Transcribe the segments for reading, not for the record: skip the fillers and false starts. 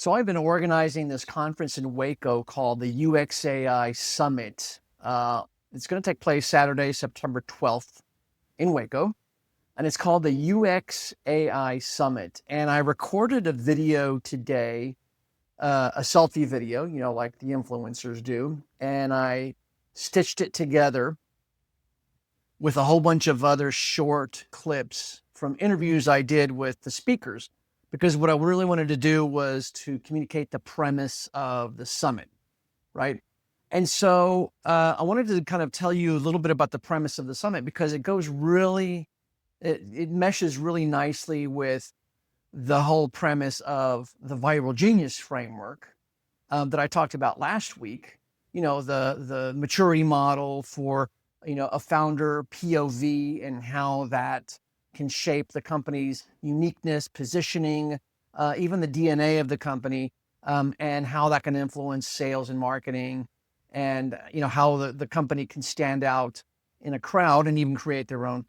So I've been organizing this conference in Waco called the UXAI Summit. It's going to take place Saturday, September 12th in Waco, and it's called the UXAI Summit. And I recorded a video today, a selfie video, like the influencers do, and I stitched it together with a whole bunch of other short clips from interviews I did with the speakers, because what I really wanted to do was to communicate the premise of the summit, right? And so I wanted to kind of tell you a little bit about the premise of the summit, because it goes really, it meshes really nicely with the whole premise of the viral genius framework that I talked about last week. The maturity model for a founder POV and how that can shape the company's uniqueness, positioning, even the DNA of the company, and how that can influence sales and marketing, and how the company can stand out in a crowd and even create their own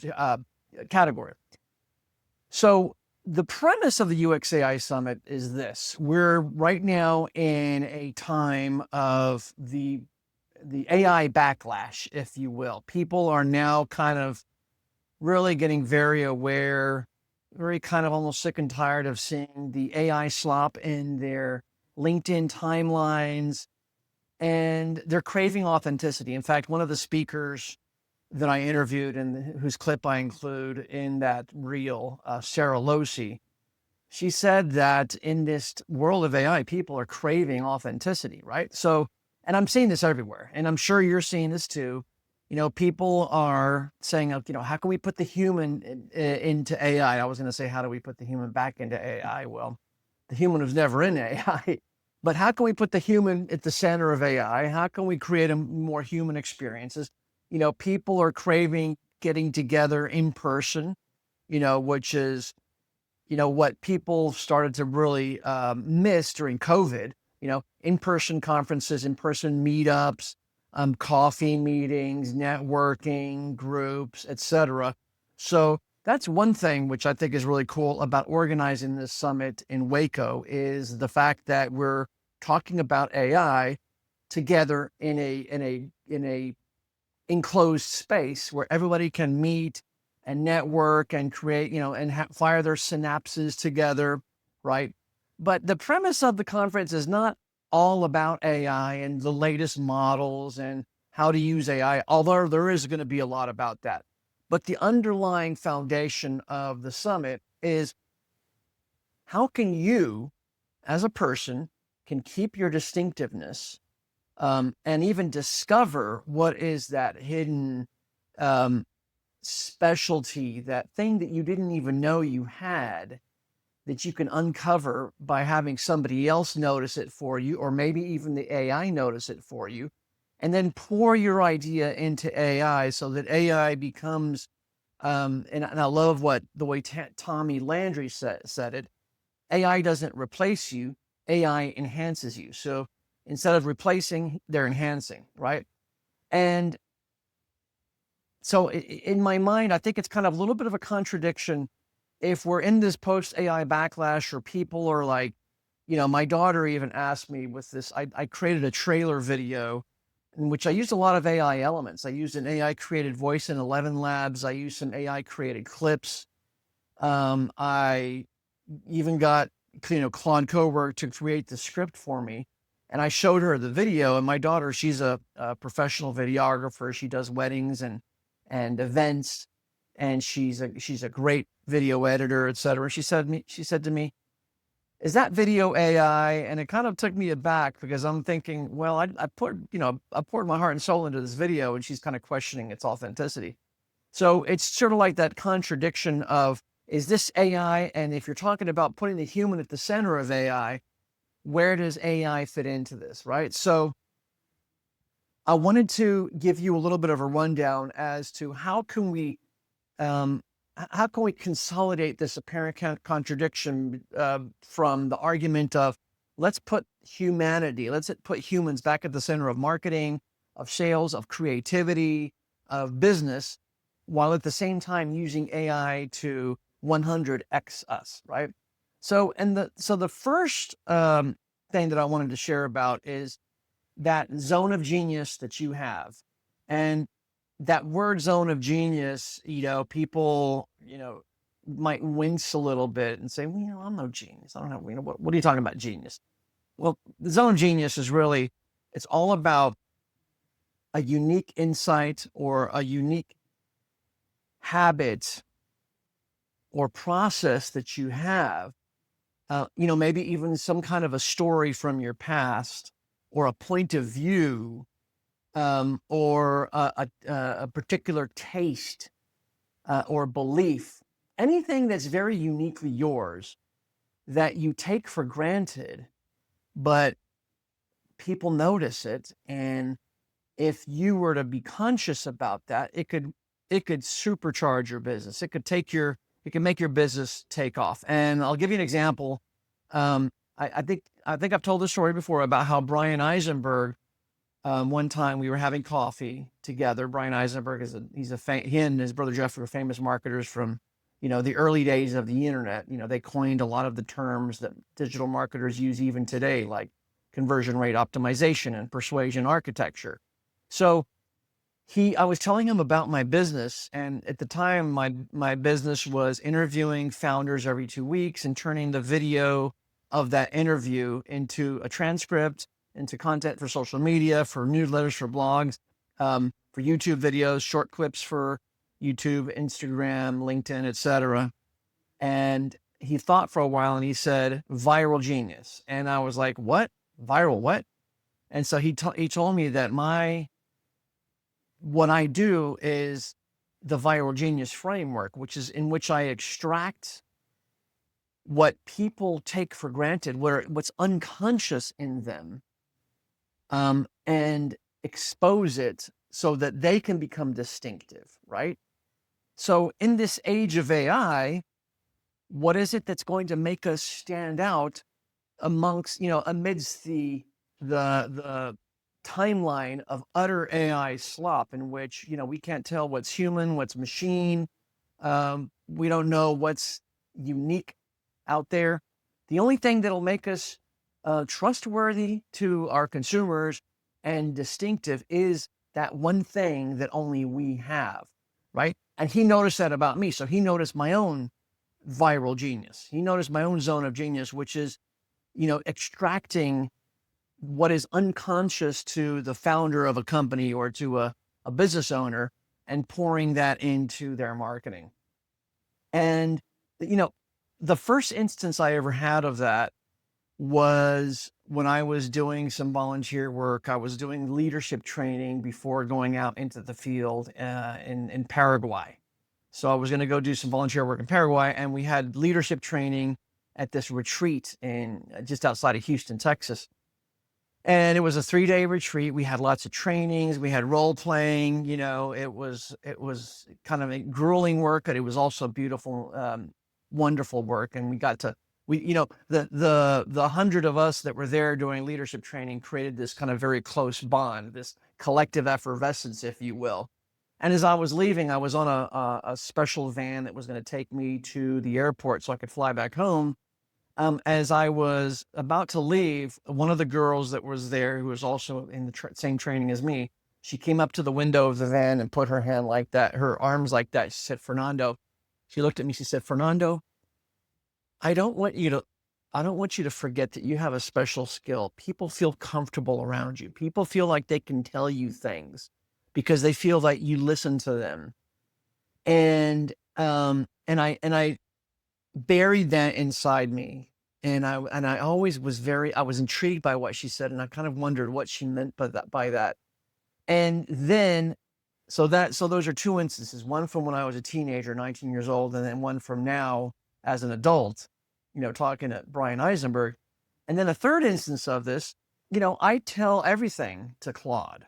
category. So the premise of the UXAI Summit is this: we're right now in a time of the AI backlash, if you will. People are now kind of really getting very aware, very kind of almost sick and tired of seeing the AI slop in their LinkedIn timelines, and they're craving authenticity. In fact, one of the speakers that I interviewed and whose clip I include in that reel, Sarah Losi, she said that in this world of AI, people are craving authenticity, right? So, and I'm seeing this everywhere, and I'm sure you're seeing this too. People are saying, how can we put the human into AI? I was going to say, how do we put the human back into AI? Well, the human was never in AI, but how can we put the human at the center of AI? How can we create a more human experiences? People are craving getting together in person, which is, what people started to really miss during COVID, in-person conferences, in-person meetups, coffee meetings, networking groups, etc. So that's one thing which I think is really cool about organizing this summit in Waco, is the fact that we're talking about AI together in a enclosed space where everybody can meet and network and create, and fire their synapses together, right? But the premise of the conference is not all about AI and the latest models and how to use AI, although there is going to be a lot about that. But the underlying foundation of the summit is, how can you, as a person, can keep your distinctiveness, and even discover what is that hidden specialty, that thing that you didn't even know you had, that you can uncover by having somebody else notice it for you, or maybe even the AI notice it for you, and then pour your idea into AI so that AI becomes, and I love the way Tommy Landry said it, AI doesn't replace you, AI enhances you. So instead of replacing, they're enhancing, right? And so in my mind, I think it's kind of a little bit of a contradiction if we're in this post-AI backlash, or people are like, my daughter even asked me with this, I created a trailer video in which I used a lot of AI elements. I used an AI created voice in 11 Labs. I used some AI created clips. I even got, Claude Cowork to create the script for me. And I showed her the video, and my daughter, she's a professional videographer. She does weddings and events, and she's a great video editor, etc. She said to me, "Is that video AI?" And it kind of took me aback, because I'm thinking, well, I poured my heart and soul into this video, and she's kind of questioning its authenticity. So it's sort of like that contradiction of, is this AI? And if you're talking about putting the human at the center of AI, where does AI fit into this, right? So I wanted to give you a little bit of a rundown as to how can we consolidate this apparent contradiction from the argument of, let's put humans back at the center of marketing, of sales, of creativity, of business, while at the same time using AI to 100x us, right? So the first thing that I wanted to share about is that zone of genius that you have. And that word zone of genius, people, might wince a little bit and say, well, I'm no genius. I don't know, what are you talking about, genius? Well, the zone of genius is really, it's all about a unique insight or a unique habit or process that you have, maybe even some kind of a story from your past or a point of view, or a particular taste, or belief, anything that's very uniquely yours that you take for granted, but people notice it. And if you were to be conscious about that, it could supercharge your business. It can make your business take off. And I'll give you an example. I think I've told this story before about how Brian Eisenberg, one time we were having coffee together. Brian Eisenberg he and his brother Jeff are famous marketers from, the early days of the internet. They coined a lot of the terms that digital marketers use even today, like conversion rate optimization and persuasion architecture. So I was telling him about my business, and at the time my business was interviewing founders every 2 weeks and turning the video of that interview into a transcript, into content for social media, for newsletters, for blogs, for YouTube videos, short clips for YouTube, Instagram, LinkedIn, etc. And he thought for a while and he said, viral genius. And I was like, what? Viral what? And so he told me that what I do is the viral genius framework, which is in which I extract what people take for granted, what's unconscious in them, and expose it so that they can become distinctive, right? So in this age of AI, what is it that's going to make us stand out amidst the timeline of utter AI slop in which, we can't tell what's human, what's machine. We don't know what's unique out there. The only thing that'll make us trustworthy to our consumers and distinctive is that one thing that only we have, right? And he noticed that about me. So he noticed my own viral genius. He noticed my own zone of genius, which is, extracting what is unconscious to the founder of a company or to a business owner and pouring that into their marketing. And, the first instance I ever had of that was when I was doing some volunteer work. I was doing leadership training before going out into the field in Paraguay. So I was going to go do some volunteer work in Paraguay, and we had leadership training at this retreat just outside of Houston, Texas. And it was a 3-day retreat. We had lots of trainings. We had role playing. It was kind of a grueling work, but it was also beautiful, wonderful work. And we got to, the 100 of us that were there doing leadership training created this kind of very close bond, this collective effervescence, if you will. And as I was leaving, I was on a special van that was going to take me to the airport so I could fly back home. As I was about to leave, one of the girls that was there, who was also in the same training as me, she came up to the window of the van and put her hand like that, her arms like that. She said, Fernando. She looked at me. She said, Fernando, I don't want you to forget that you have a special skill. People feel comfortable around you. People feel like they can tell you things because they feel like you listen to them. And I buried that inside me. And I always was I was intrigued by what she said. And I kind of wondered what she meant by that. And then, so those are two instances, one from when I was a teenager, 19 years old, and then one from now as an adult, talking to Brian Eisenberg. And then a third instance of this, I tell everything to Claude.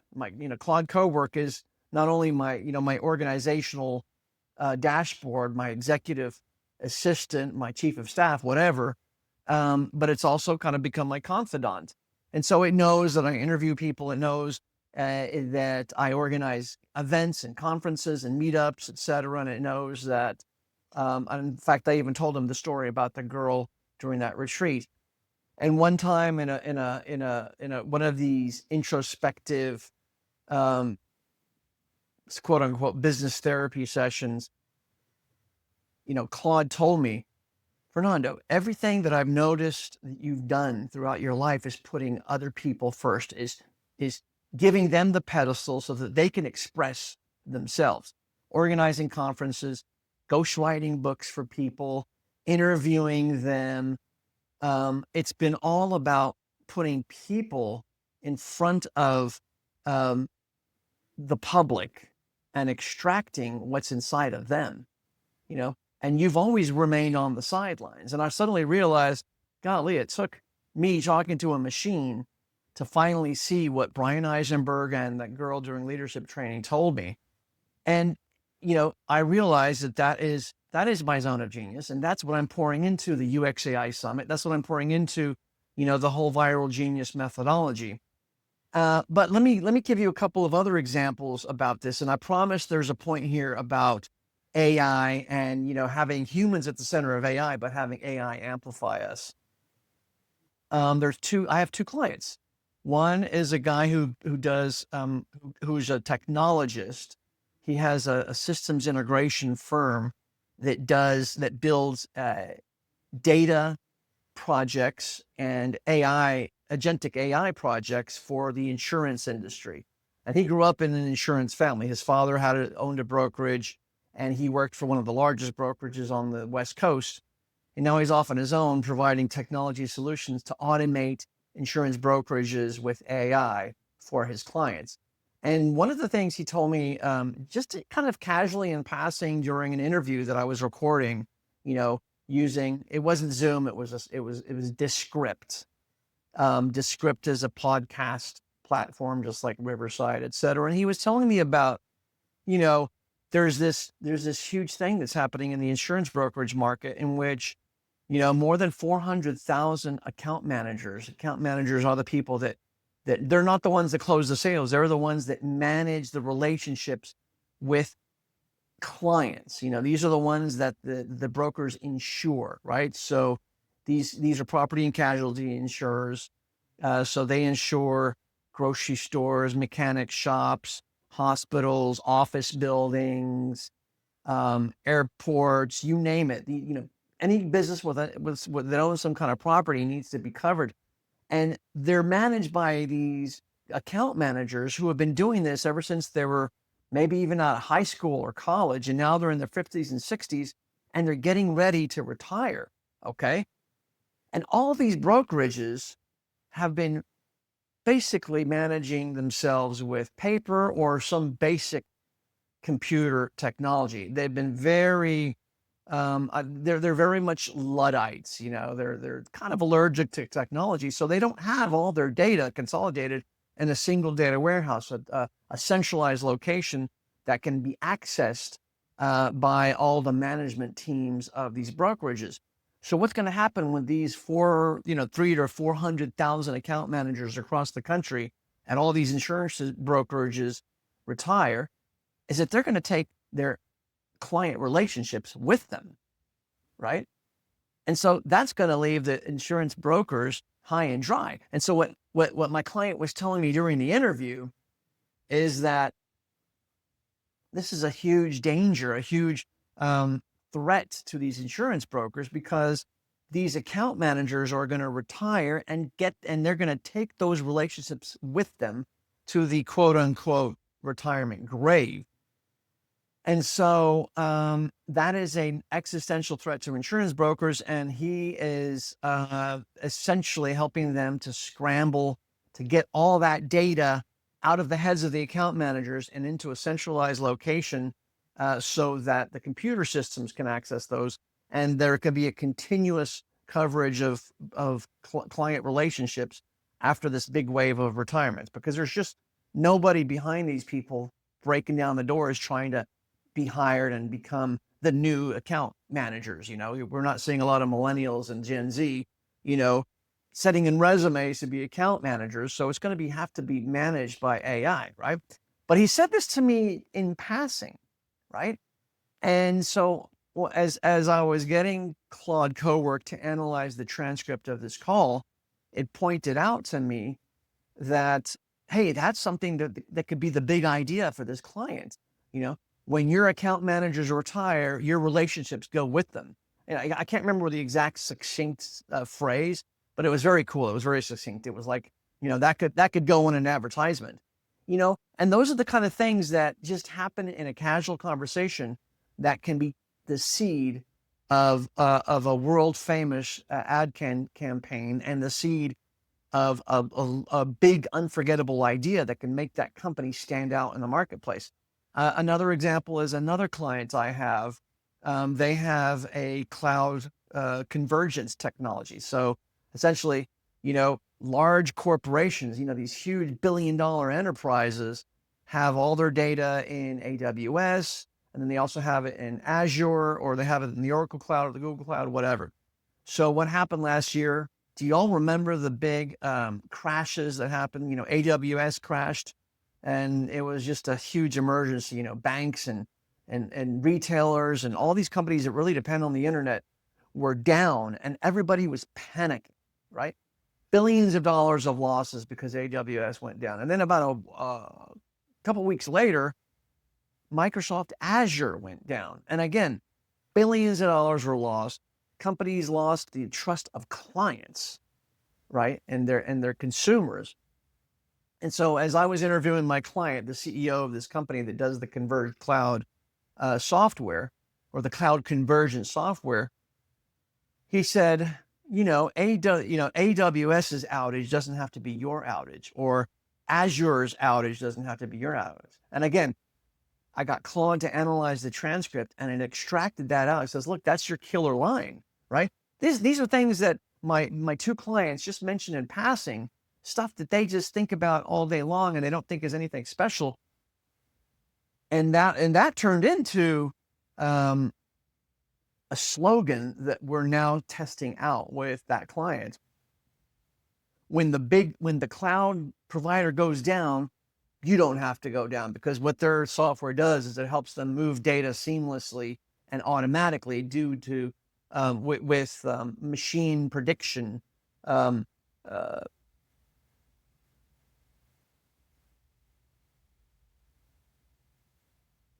Claude Cowork is not only my organizational dashboard, my executive assistant, my chief of staff, whatever, but it's also kind of become my confidant. And so it knows that I interview people. It knows that I organize events and conferences and meetups, et cetera. And it knows that, in fact, I even told him the story about the girl during that retreat. And one time in a one of these introspective, um, quote unquote business therapy sessions, Claude told me, Fernando, everything that I've noticed that you've done throughout your life is putting other people first, is giving them the pedestal so that they can express themselves. Organizing conferences, ghostwriting books for people, interviewing them. It's been all about putting people in front of um, the public and extracting what's inside of them, you know, and you've always remained on the sidelines. And I suddenly realized, golly, it took me talking to a machine to finally see what Brian Eisenberg and that girl during leadership training told me. And, I realized that is my zone of genius. And that's what I'm pouring into the UXAI Summit. That's what I'm pouring into, the whole viral genius methodology. But let me give you a couple of other examples about this. And I promise there's a point here about AI and having humans at the center of AI, but having AI amplify us. I have two clients. One is a guy who's a technologist. He has a systems integration firm that builds data projects and agentic AI projects for the insurance industry. And he grew up in an insurance family. His father owned a brokerage, and he worked for one of the largest brokerages on the West Coast. And now he's off on his own, providing technology solutions to automate insurance brokerages with AI for his clients. And one of the things he told me, just kind of casually in passing during an interview that I was recording, using, it wasn't Zoom, it was Descript. Descript is a podcast platform, just like Riverside, et cetera. And he was telling me about, there's this huge thing that's happening in the insurance brokerage market in which, more than 400,000 account managers are the people that they're not the ones that close the sales. They're the ones that manage the relationships with clients. These are the ones that the brokers insure, right? So these are property and casualty insurers. So they insure grocery stores, mechanic shops, hospitals, office buildings, airports, you name it. Any business that owns some kind of property needs to be covered. And they're managed by these account managers who have been doing this ever since they were maybe even out of high school or college. And now they're in their 50s and 60s, and they're getting ready to retire. Okay. And all of these brokerages have been basically managing themselves with paper or some basic computer technology. They've been very, they're very much Luddites. They're kind of allergic to technology, so they don't have all their data consolidated in a single data warehouse, a centralized location that can be accessed by all the management teams of these brokerages. So what's going to happen when these 300,000 to 400,000 account managers across the country and all these insurance brokerages retire is that they're going to take their client relationships with them, right? And so that's going to leave the insurance brokers high and dry. And so what my client was telling me during the interview is that this is a huge danger, a huge threat to these insurance brokers, because these account managers are going to retire and they're going to take those relationships with them to the quote unquote retirement grave. And so that is an existential threat to insurance brokers, and he is essentially helping them to scramble to get all that data out of the heads of the account managers and into a centralized location so that the computer systems can access those, and there can be a continuous coverage of client relationships after this big wave of retirements, because there's just nobody behind these people breaking down the doors trying to be hired and become the new account managers. We're not seeing a lot of millennials and Gen Z, setting in resumes to be account managers. So it's going to have to be managed by AI, right? But he said this to me in passing, right? And so as I was getting Claude Cowork to analyze the transcript of this call, it pointed out to me that, hey, that's something that could be the big idea for this client. You know, when your account managers retire, your relationships go with them. And I can't remember the exact succinct phrase, but it was very cool. It was very succinct. It was like, that could go in an advertisement, and those are the kind of things that just happen in a casual conversation that can be the seed of a world famous ad campaign, and the seed of a big unforgettable idea that can make that company stand out in the marketplace. Another example is another client I have. They have a cloud convergence technology. So essentially, large corporations, these huge billion-dollar enterprises have all their data in AWS, and then they also have it in Azure, or they have it in the Oracle Cloud or the Google Cloud, whatever. So what happened last year? Do you all remember the big crashes that happened? AWS crashed, and it was just a huge emergency. Banks and retailers and all these companies that really depend on the internet were down, and everybody was panicking, right? Billions of dollars of losses because AWS went down. And then about a couple of weeks later, Microsoft Azure went down. And again, billions of dollars were lost. Companies lost the trust of clients, right? And their consumers. And so as I was interviewing my client, the CEO of this company that does the converged cloud software, or the cloud conversion software, he said, AWS's outage doesn't have to be your outage, or Azure's outage doesn't have to be your outage. And again, I got Claude to analyze the transcript, and it extracted that out. It says, look, that's your killer line, right? These are things that my two clients just mentioned in passing, stuff that they just think about all day long and they don't think is anything special. And that turned into a slogan that we're now testing out with that client. When the cloud provider goes down, you don't have to go down, because what their software does is it helps them move data seamlessly and automatically due to with machine prediction,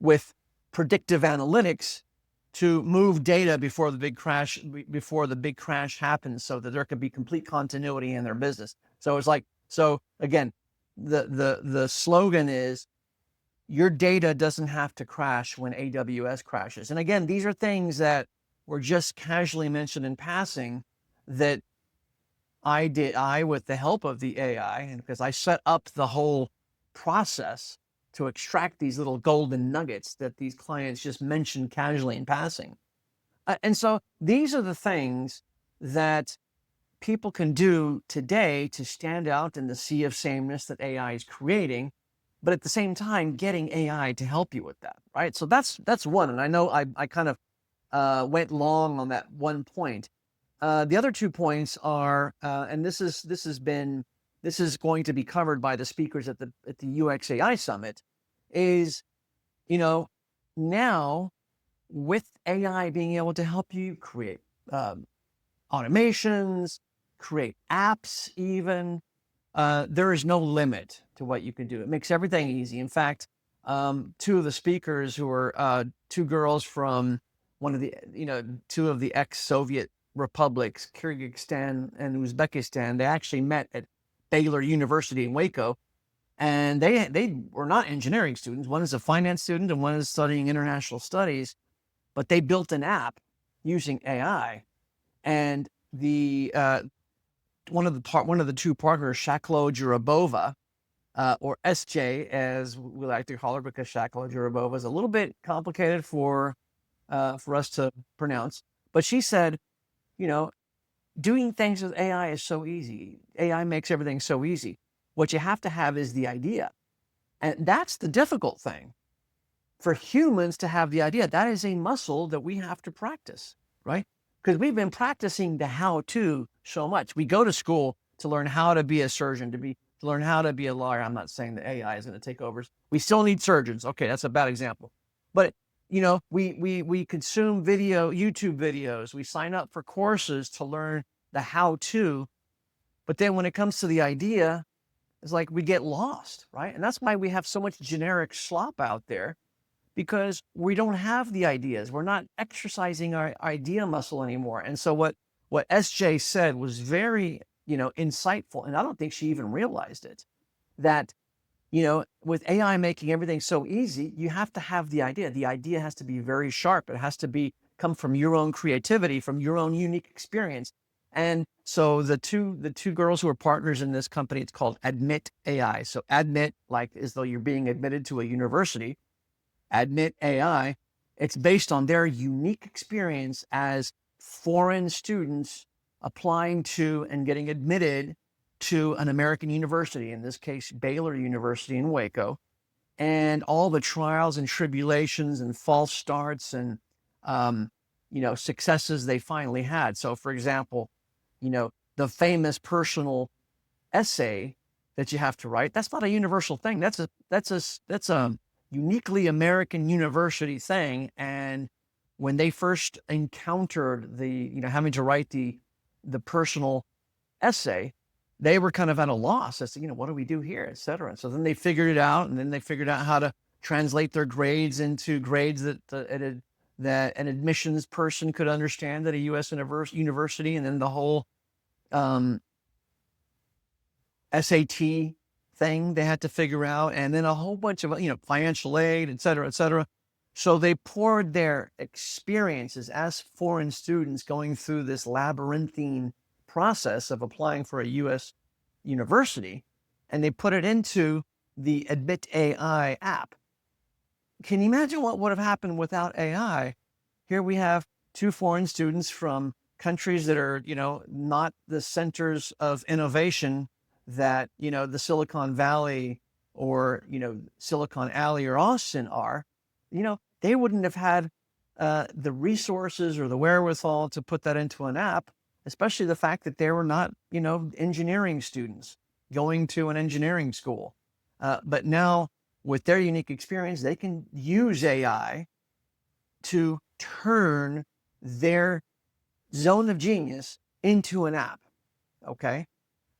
with predictive analytics to move data before the big crash happens, so that there could be complete continuity in their business. So it's like, so again, the slogan is, your data doesn't have to crash when AWS crashes. And again, these are things that were just casually mentioned in passing that I, with the help of the AI, and because I set up the whole process to extract these little golden nuggets that these clients just mentioned casually in passing. And so these are the things that people can do today to stand out in the sea of sameness that AI is creating, but at the same time, getting AI to help you with that, right? So that's one. And I know I kind of went long on that one point. The other 2 points are, and this is going to be covered by the speakers at the YouXAI Summit, is, now with AI being able to help you create automations, create apps even, there is no limit to what you can do. It makes everything easy. In fact, 2 of the speakers, who are 2 girls from one of the, two of the ex-Soviet republics, Kyrgyzstan and Uzbekistan, they actually met at Baylor University in Waco, and they were not engineering students. One is a finance student and one is studying international studies, but they built an app using AI. And the one of the 2 partners, Shaklo Jurabova, or SJ, as we like to call her, because Shaklo Jurabova is a little bit complicated for us to pronounce. But she said, doing things with AI is so easy. AI makes everything so easy. What you have to have is the idea. And that's the difficult thing. For humans to have the idea, that is a muscle that we have to practice, right? Because we've been practicing the how-to so much. We go to school to learn how to be a surgeon, to learn how to be a lawyer. I'm not saying that AI is going to take over. We still need surgeons. Okay, that's a bad example. But we consume YouTube videos. We sign up for courses to learn the how-to But then when it comes to the idea, it's like we get lost, right? And that's why we have so much generic slop out there, because we don't have the ideas. We're not exercising our idea muscle anymore. And so what SJ said was very, insightful. And I don't think she even realized it, that, with AI making everything so easy, you have to have the idea. The idea has to be very sharp. It has to come from your own creativity, from your own unique experience. And so the two girls who are partners in this company, it's called Admit AI. So admit, like as though you're being admitted to a university. Admit AI, it's based on their unique experience as foreign students applying to and getting admitted to an American university, in this case, Baylor University in Waco, and all the trials and tribulations and false starts and, successes they finally had. So for example, the famous personal essay that you have to write, that's not a universal thing. That's a uniquely American university thing. And when they first encountered having to write the personal essay, they were kind of at a loss as to, what do we do here, et cetera. And so then they figured it out, and then they figured out how to translate their grades into grades that an admissions person could understand at a U.S. university, and then the whole SAT thing they had to figure out, and then a whole bunch of, financial aid, et cetera, et cetera. So they poured their experiences as foreign students going through this labyrinthine process of applying for a U.S. university, and they put it into the Admit AI app. Can you imagine what would have happened without AI? Here we have two foreign students from countries that are, not the centers of innovation that, the Silicon Valley or, Silicon Alley or Austin are. They wouldn't have had the resources or the wherewithal to put that into an app, especially the fact that they were not, engineering students going to an engineering school. But now with their unique experience, they can use AI to turn their zone of genius into an app. Okay.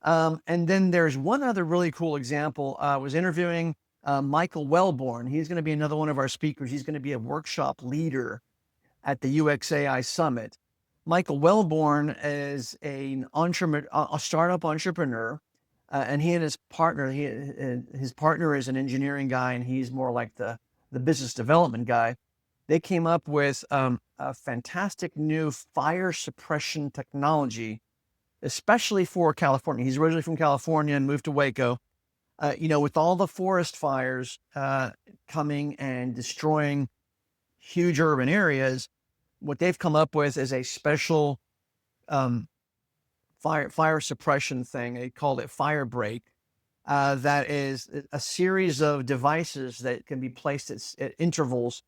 And then there's one other really cool example. I was interviewing Michael Wellborn. He's going to be another one of our speakers. He's going to be a workshop leader at the YouXAI Summit. Michael Wellborn is a startup entrepreneur, and he and his partner, his partner is an engineering guy, and he's more like the business development guy. They came up with a fantastic new fire suppression technology, especially for California. He's originally from California and moved to Waco. With all the forest fires coming and destroying huge urban areas, what they've come up with is a special fire suppression thing. They called it Fire Break. That is a series of devices that can be placed at intervals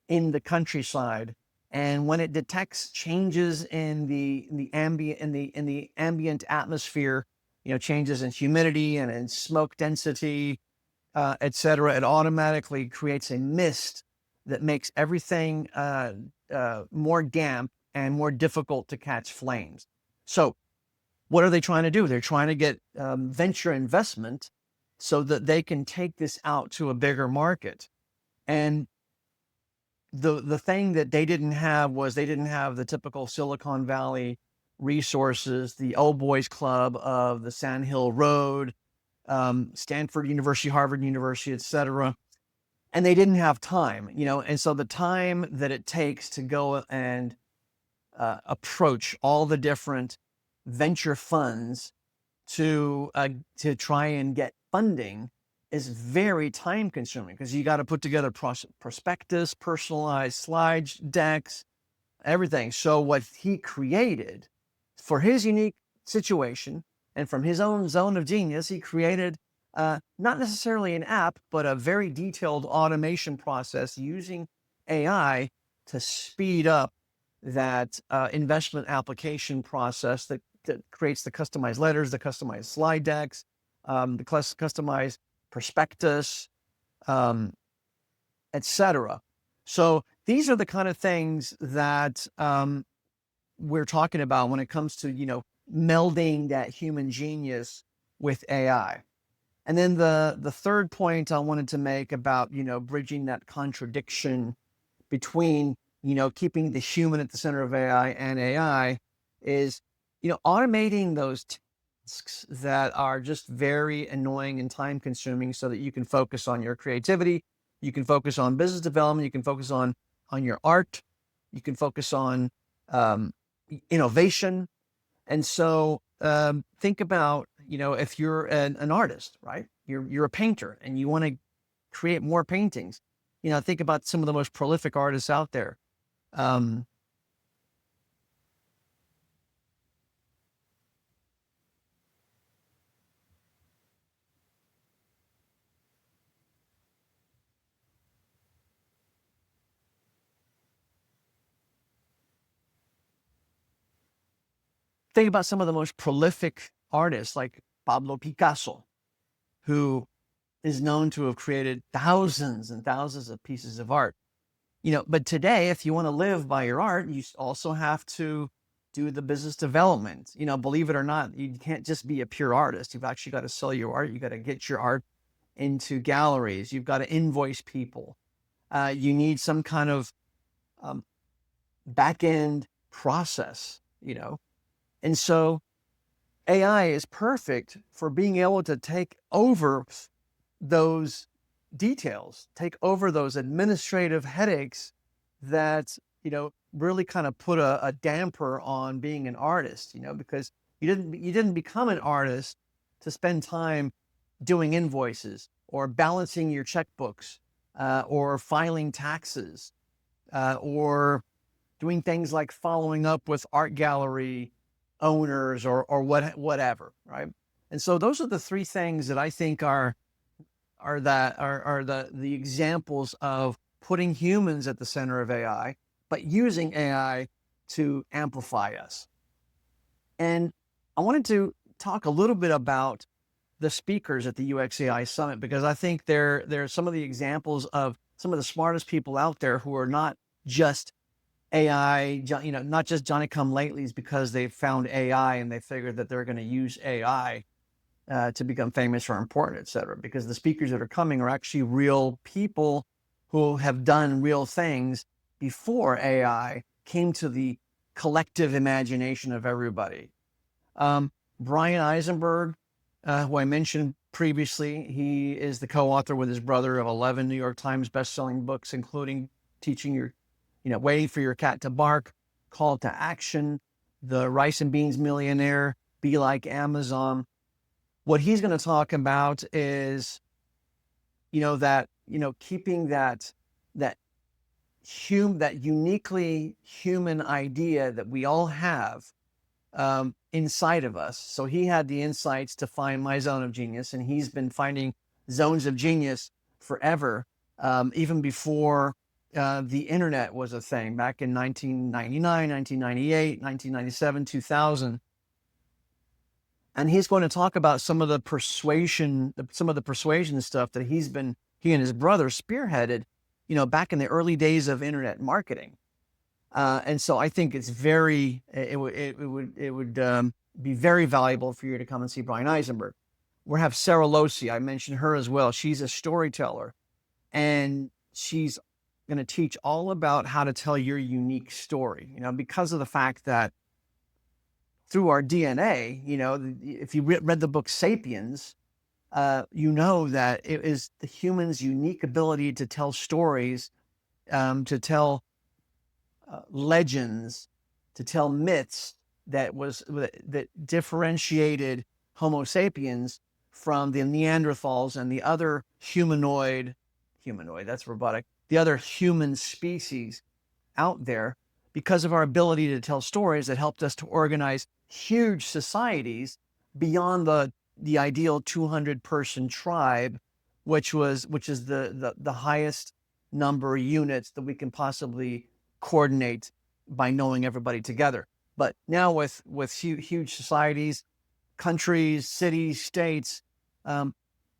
in the countryside, and when it detects changes in the ambient atmosphere, changes in humidity and in smoke density, et cetera, it automatically creates a mist that makes everything more damp and more difficult to catch flames. So what are they trying to do? They're trying to get venture investment so that they can take this out to a bigger market. And the thing that they didn't have was they didn't have the typical Silicon Valley resources, the old boys club of the Sand Hill Road, Stanford University, Harvard University, et cetera. And they didn't have time, and so the time that it takes to go and approach all the different venture funds to try and get funding is very time consuming, because you got to put together prospectus, personalized slide decks, everything. So what he created for his unique situation and from his own zone of genius, he created not necessarily an app, but a very detailed automation process using AI to speed up that investment application process that creates the customized letters, the customized slide decks, the customized prospectus, et cetera. So these are the kind of things that we're talking about when it comes to, melding that human genius with AI. And then the third point I wanted to make about, bridging that contradiction between, keeping the human at the center of AI and AI is, automating those tasks that are just very annoying and time consuming so that you can focus on your creativity, you can focus on business development, you can focus on your art, you can focus on innovation. And so think about, if you're an artist, right? You're a painter and you want to create more paintings. Think about some of the most prolific artists out there. Um, think about some of the most prolific artists like Pablo Picasso, who is known to have created thousands and thousands of pieces of art. But today, if you want to live by your art, you also have to do the business development. Believe it or not, you can't just be a pure artist. You've actually got to sell your art. You got to get your art into galleries. You've got to invoice people. You need some kind of back end process, And so AI is perfect for being able to take over those details, take over those administrative headaches that, really kind of put a damper on being an artist, because you didn't become an artist to spend time doing invoices or balancing your checkbooks, or filing taxes, or doing things like following up with art gallery owners or whatever, right? And so those are the three things that I think are the examples of putting humans at the center of AI, but using AI to amplify us. And I wanted to talk a little bit about the speakers at the YouXAI Summit, because I think they're some of the examples of some of the smartest people out there who are not just AI, not just Johnny come latelys because they found AI and they figured that they're going to use AI to become famous or important, et cetera. Because the speakers that are coming are actually real people who have done real things before AI came to the collective imagination of everybody. Brian Eisenberg, who I mentioned previously, he is the co-author with his brother of 11 New York Times best-selling books, including Teaching Your, Waiting for Your Cat to Bark, Call to Action, The Rice and Beans Millionaire, Be Like Amazon. What he's going to talk about is, keeping that uniquely human idea that we all have inside of us. So he had the insights to find my zone of genius, and he's been finding zones of genius forever, even before the internet was a thing, back in 1999, 1998, 1997, 2000. And he's going to talk about some of the persuasion stuff that he and his brother spearheaded, back in the early days of internet marketing. And so I think it would be very valuable for you to come and see Brian Eisenberg. We'll have Sarah Losi. I mentioned her as well. She's a storyteller, and she's going to teach all about how to tell your unique story, because of the fact that through our DNA, if you read the book Sapiens, that it is the human's unique ability to tell stories, to tell legends, to tell myths that differentiated Homo sapiens from the Neanderthals and the other humanoid, that's robotic, the other human species out there, because of our ability to tell stories that helped us to organize huge societies beyond the ideal 200-person tribe, which is the highest number of units that we can possibly coordinate by knowing everybody together. But now with huge societies, countries, cities, states,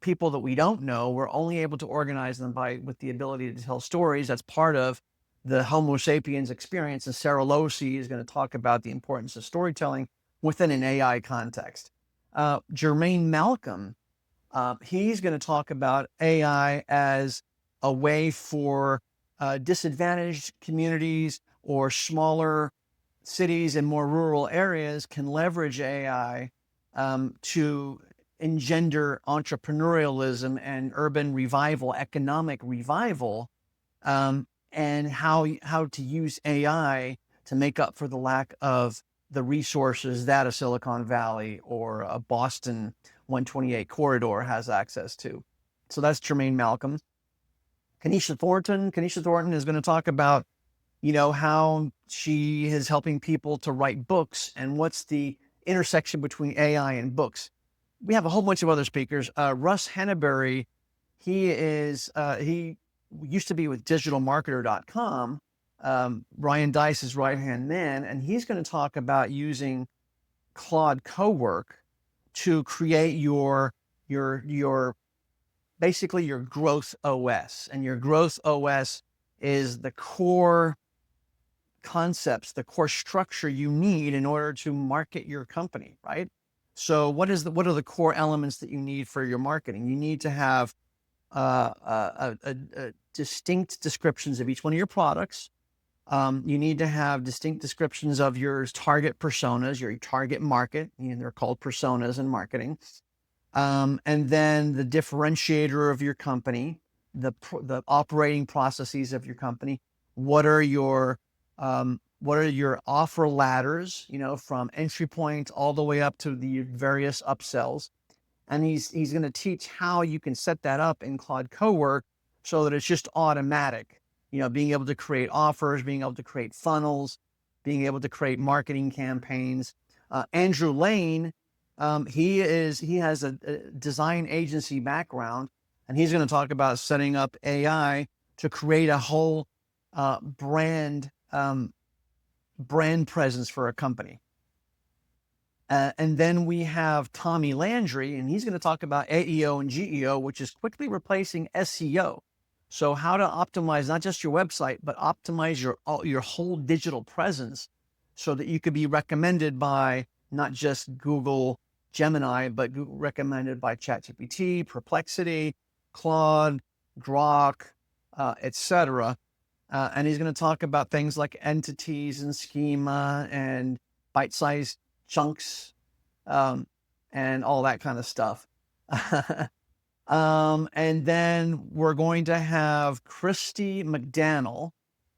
people that we don't know, we're only able to organize them with the ability to tell stories. That's part of the Homo sapiens experience. And Sarah Losi is going to talk about the importance of storytelling within an AI context. Jermaine Malcolm, he's going to talk about AI as a way for disadvantaged communities or smaller cities and more rural areas can leverage AI to engender entrepreneurialism and urban revival, economic revival, and how to use AI to make up for the lack of the resources that a Silicon Valley or a Boston 128 corridor has access to. So that's Jermaine Malcolm. Kenesha Thornton is going to talk about, how she is helping people to write books and what's the intersection between AI and books. We have a whole bunch of other speakers. Russ Henneberry, he used to be with digitalmarketer.com, Ryan Dice's right-hand man, and he's going to talk about using Claude Cowork to create your basically your growth OS. And your growth OS is the core concepts, the core structure you need in order to market your company, right? So what are the core elements that you need for your marketing? You need to have distinct descriptions of each one of your products. You need to have distinct descriptions of your target personas, your target market. They're called personas in marketing. And then the differentiator of your company, the operating processes of your company. What are your offer ladders, from entry point all the way up to the various upsells. And he's going to teach how you can set that up in Claude Cowork so that it's just automatic, being able to create offers, being able to create funnels, being able to create marketing campaigns. Andrew Lane, he has a design agency background, and he's going to talk about setting up AI to create a whole brand presence for a company. And then we have Tommy Landry, and he's going to talk about AEO and GEO, which is quickly replacing SEO. So how to optimize not just your website, but optimize your whole digital presence so that you could be recommended by not just Google Gemini, but recommended by ChatGPT, Perplexity, Claude, Grok, etc. And he's going to talk about things like entities and schema and bite-sized chunks, and all that kind of stuff. And then we're going to have Christy McDaniel.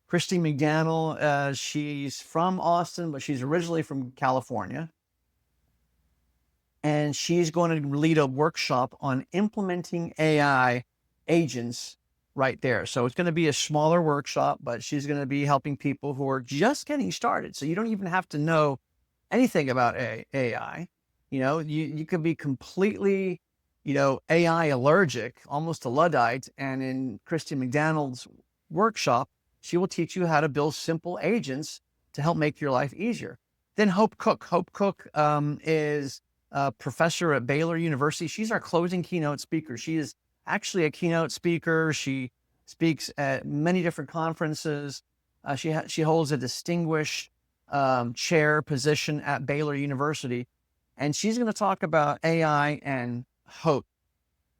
Christy McDaniel, she's from Austin, but she's originally from California. And she's going to lead a workshop on implementing AI agents right there. So it's going to be a smaller workshop, but she's going to be helping people who are just getting started. So you don't even have to know anything about AI. You could be completely, AI allergic, almost a Luddite. And in Christy McDaniel's workshop, she will teach you how to build simple agents to help make your life easier. Then Hope Cook. Hope Cook is a professor at Baylor University. She's our closing keynote speaker. She is actually a keynote speaker. She speaks at many different conferences. She holds a distinguished chair position at Baylor University. And she's going to talk about AI and hope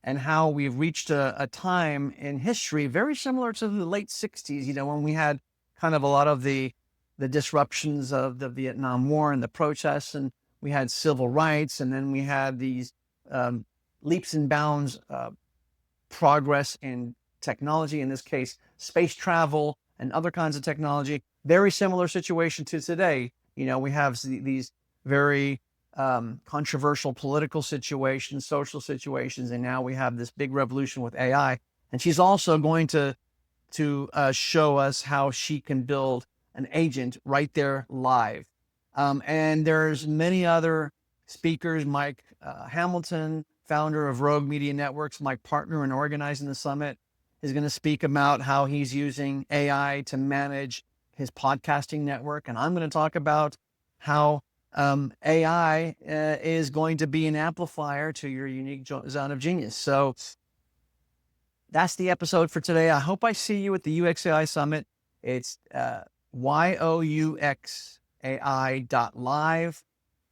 and how we've reached a time in history very similar to the late 60s, when we had kind of a lot of the disruptions of the Vietnam War and the protests, and we had civil rights, and then we had these leaps and bounds progress in technology, in this case, space travel and other kinds of technology. Very similar situation to today. We have these very controversial political situations, social situations, and now we have this big revolution with AI. And she's also going to show us how she can build an agent right there live. And there's many other speakers. Mike Hamilton, founder of Rogue Media Networks, my partner in organizing the summit, is going to speak about how he's using AI to manage his podcasting network. And I'm going to talk about how AI is going to be an amplifier to your unique zone of genius. So that's the episode for today. I hope I see you at the YouXAI Summit. It's youxai.live.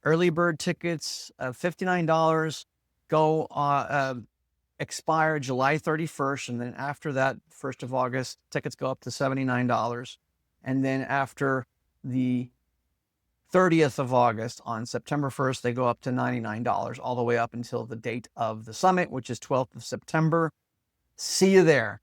Early bird tickets, $59, go expire July 31st, and then after that, 1st of August, tickets go up to $79. And then after the 30th of August, on September 1st, they go up to $99, all the way up until the date of the summit, which is 12th of September. See you there.